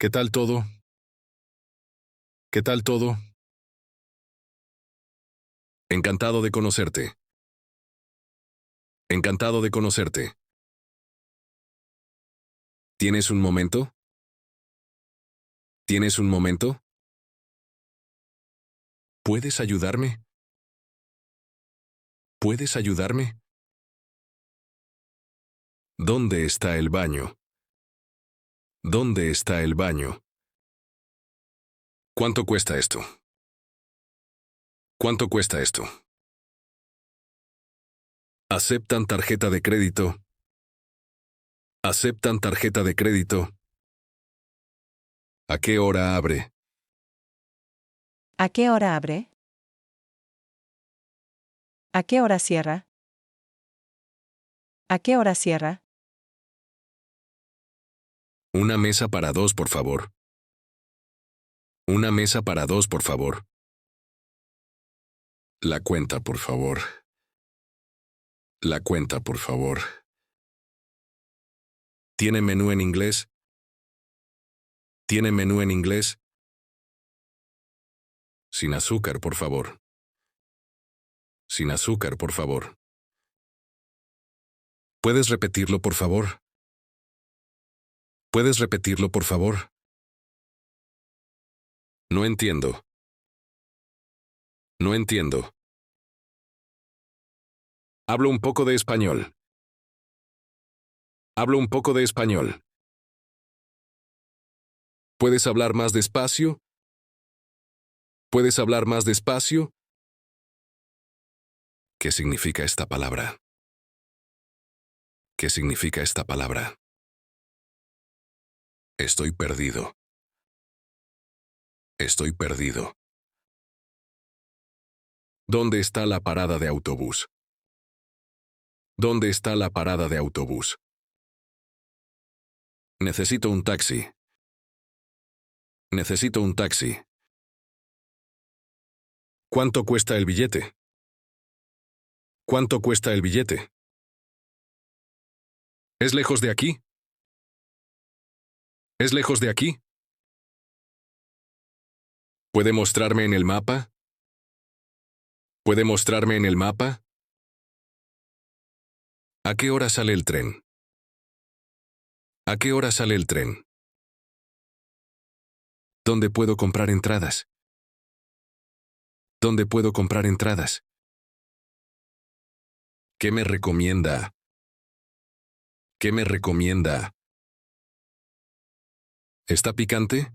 ¿Qué tal todo? ¿Qué tal todo? Encantado de conocerte. Encantado de conocerte. ¿Tienes un momento? ¿Tienes un momento? ¿Puedes ayudarme? ¿Puedes ayudarme? ¿Dónde está el baño? ¿Dónde está el baño? ¿Cuánto cuesta esto? ¿Cuánto cuesta esto? ¿Aceptan tarjeta de crédito? ¿Aceptan tarjeta de crédito? ¿A qué hora abre? ¿A qué hora abre? ¿A qué hora cierra? ¿A qué hora cierra? Una mesa para dos, por favor. Una mesa para dos, por favor. La cuenta, por favor. La cuenta, por favor. ¿Tiene menú en inglés? ¿Tiene menú en inglés? Sin azúcar, por favor. Sin azúcar, por favor. ¿Puedes repetirlo, por favor? ¿Puedes repetirlo, por favor? No entiendo. No entiendo. Hablo un poco de español. Hablo un poco de español. ¿Puedes hablar más despacio? ¿Puedes hablar más despacio? ¿Qué significa esta palabra? ¿Qué significa esta palabra? Estoy perdido. Estoy perdido. ¿Dónde está la parada de autobús? ¿Dónde está la parada de autobús? Necesito un taxi. Necesito un taxi. ¿Cuánto cuesta el billete? ¿Cuánto cuesta el billete? ¿Es lejos de aquí? ¿Es lejos de aquí? ¿Puede mostrarme en el mapa? ¿Puede mostrarme en el mapa? ¿A qué hora sale el tren? ¿A qué hora sale el tren? ¿Dónde puedo comprar entradas? ¿Dónde puedo comprar entradas? ¿Qué me recomienda? ¿Qué me recomienda? ¿Está picante?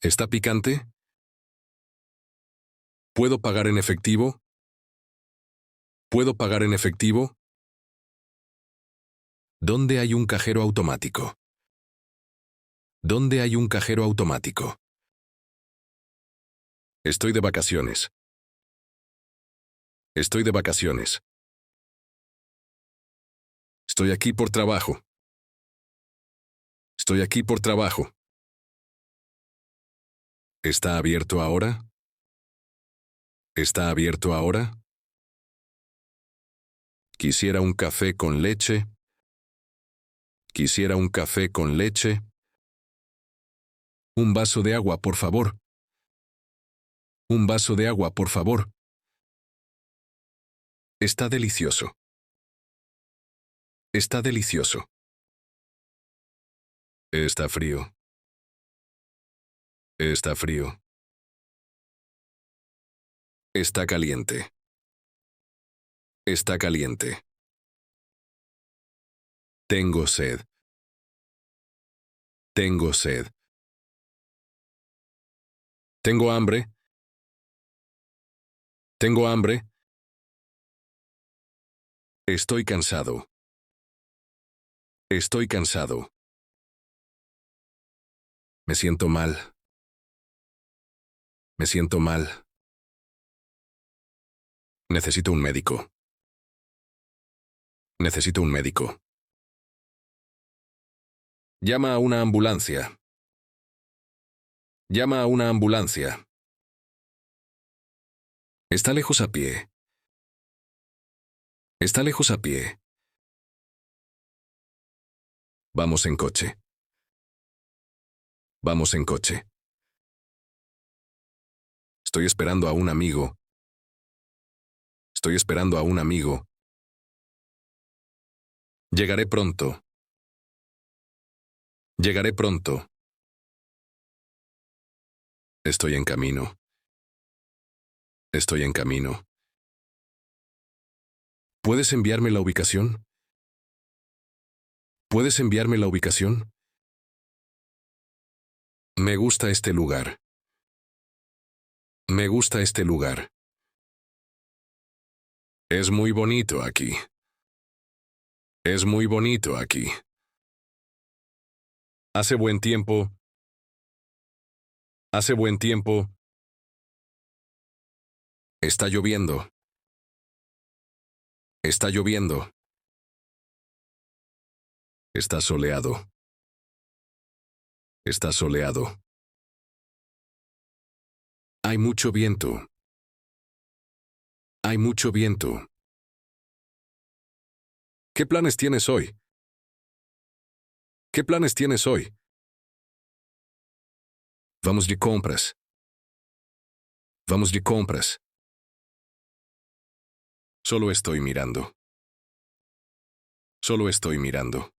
¿Está picante? ¿Puedo pagar en efectivo? ¿Puedo pagar en efectivo? ¿Dónde hay un cajero automático? ¿Dónde hay un cajero automático? Estoy de vacaciones. Estoy de vacaciones. Estoy aquí por trabajo. Estoy aquí por trabajo. ¿Está abierto ahora? ¿Está abierto ahora? Quisiera un café con leche. Quisiera un café con leche. Un vaso de agua, por favor. Un vaso de agua, por favor. Está delicioso. Está delicioso. Está frío. Está frío. Está caliente. Está caliente. Tengo sed. Tengo sed. Tengo hambre. Tengo hambre. Estoy cansado. Estoy cansado. Me siento mal. Me siento mal. Necesito un médico. Necesito un médico. Llama a una ambulancia. Llama a una ambulancia. Está lejos a pie. Está lejos a pie. Vamos en coche. Vamos en coche. Estoy esperando a un amigo. Estoy esperando a un amigo. Llegaré pronto. Llegaré pronto. Estoy en camino. Estoy en camino. ¿Puedes enviarme la ubicación? ¿Puedes enviarme la ubicación? Me gusta este lugar. Me gusta este lugar. Es muy bonito aquí. Es muy bonito aquí. Hace buen tiempo. Hace buen tiempo. Está lloviendo. Está lloviendo. Está soleado. Está soleado. Hay mucho viento. Hay mucho viento. ¿Qué planes tienes hoy? ¿Qué planes tienes hoy? Vamos de compras. Vamos de compras. Solo estoy mirando. Solo estoy mirando.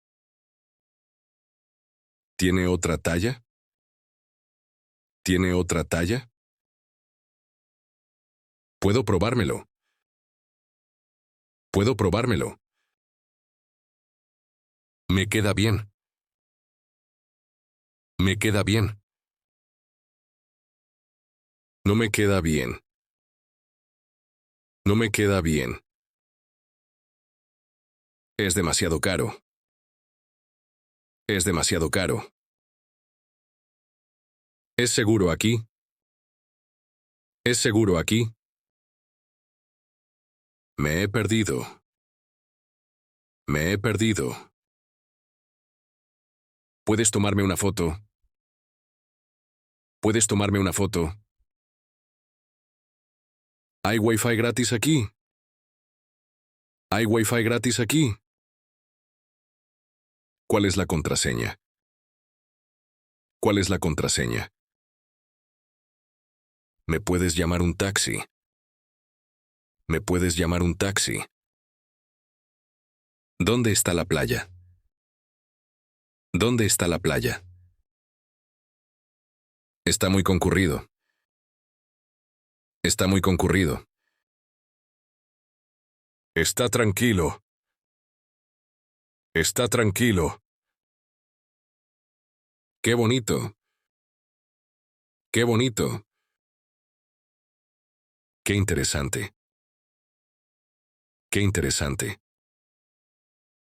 ¿Tiene otra talla? ¿Tiene otra talla? Puedo probármelo. Puedo probármelo. Me queda bien. Me queda bien. No me queda bien. No me queda bien. Es demasiado caro. Es demasiado caro. ¿Es seguro aquí? ¿Es seguro aquí? Me he perdido. Me he perdido. ¿Puedes tomarme una foto? ¿Puedes tomarme una foto? ¿Hay Wi-Fi gratis aquí? ¿Hay Wi-Fi gratis aquí? ¿Cuál es la contraseña? ¿Cuál es la contraseña? ¿Me puedes llamar un taxi? ¿Me puedes llamar un taxi? ¿Dónde está la playa? ¿Dónde está la playa? Está muy concurrido. Está muy concurrido. Está tranquilo. Está tranquilo. Qué bonito. Qué bonito. Qué interesante. Qué interesante.